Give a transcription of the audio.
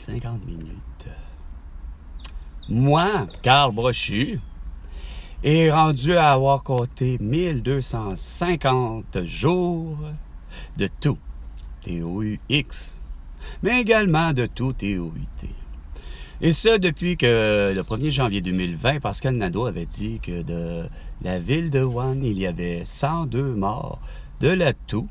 50 minutes. Moi, Carl Brochu, est rendu à avoir compté 1250 jours de tout TOUX, mais également de tout TOUT. Et ça, depuis que le 1er janvier 2020, Pascal Nadeau avait dit que de la ville de Wuhan, il y avait 102 morts de la toux